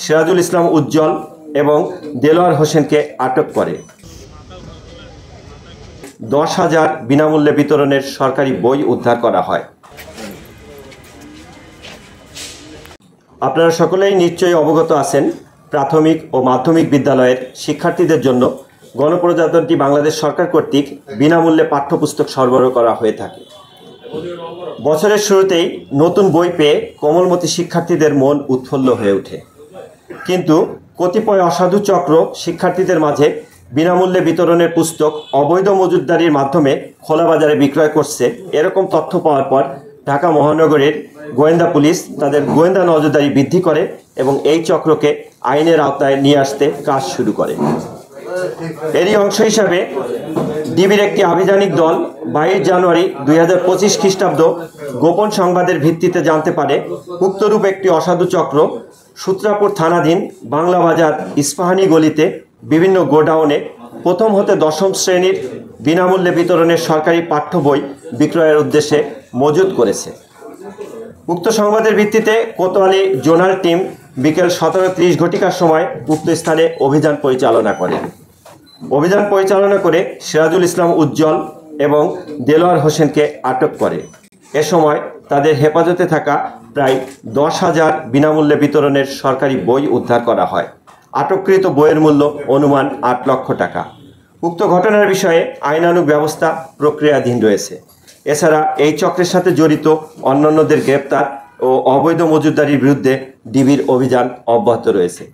সিরাজুল ইসলাম উজ্জ্বল এবং দেলোয়ার হোসেনকে আটক করে 10,000 বিনামূল্যে বিতরণের সরকারি বই উদ্ধার করা হয়। আপনারা সকলেই নিশ্চয়ই অবগত আছেন, প্রাথমিক ও মাধ্যমিক বিদ্যালয়ের শিক্ষার্থীদের জন্য গণপ্রজাতন্ত্রী বাংলাদেশ সরকার কর্তৃক বিনামূল্যে পাঠ্যপুস্তক সরবরাহ করা হয়ে থাকে। বছরের শুরুতেই নতুন বই পেয়ে কোমলমতি শিক্ষার্থীদের মন উৎফুল্ল হয়ে ওঠে, কিন্তু কতিপয় অসাধু চক্র শিক্ষার্থীদের মাঝে বিনামূল্যে বিতরণের পুস্তক অবৈধ মজুতদারির মাধ্যমে খোলা বাজারে বিক্রয় করছে, এরকম তথ্য পাওয়ার পর ঢাকা মহানগরের গোয়েন্দা পুলিশ তাদের গোয়েন্দা নজরদারি বৃদ্ধি করে এবং এই চক্রকে আইনের আওতায় নিয়ে আসতে কাজ শুরু করে। এরই অংশ হিসাবে ডিবির একটি আভিযানিক দল 22 জানুয়ারি 2025 খ্রিস্টাব্দ গোপন সংবাদের ভিত্তিতে জানতে পারে উক্তরূপ একটি অসাধু চক্র সূত্রাপুর থানাধীন বাংলা বাজার ইস্পাহানি গলিতে বিভিন্ন গোডাউনে প্রথম হতে দশম শ্রেণীর বিনামূল্যে বিতরণের সরকারি পাঠ্য বই বিক্রয়ের উদ্দেশ্যে মজুত করেছে। উক্ত সংবাদের ভিত্তিতে কোতোয়ালি জোনাল টিম বিকেল 17:30 ঘটিকার সময় উক্ত স্থানে অভিযান পরিচালনা করে। অভিযান পরিচালনা করে সিরাজুল ইসলাম উজ্জ্বল এবং দেলোয়ার হোসেনকে আটক করে। এ সময় তাদের হেফাজতে থাকা প্রায় 10,000 বিনামূল্যে বিতরণের সরকারি বই উদ্ধার করা হয়। আটককৃত বইয়ের মূল্য অনুমান 8 লক্ষ টাকা। উক্ত ঘটনার বিষয়ে আইনানুগ ব্যবস্থা প্রক্রিয়াধীন রয়েছে। এছাড়া এই চক্রের সাথে জড়িত অন্যান্যদের গ্রেপ্তার ও অবৈধ মজুতদারির বিরুদ্ধে ডিবির অভিযান অব্যাহত রয়েছে।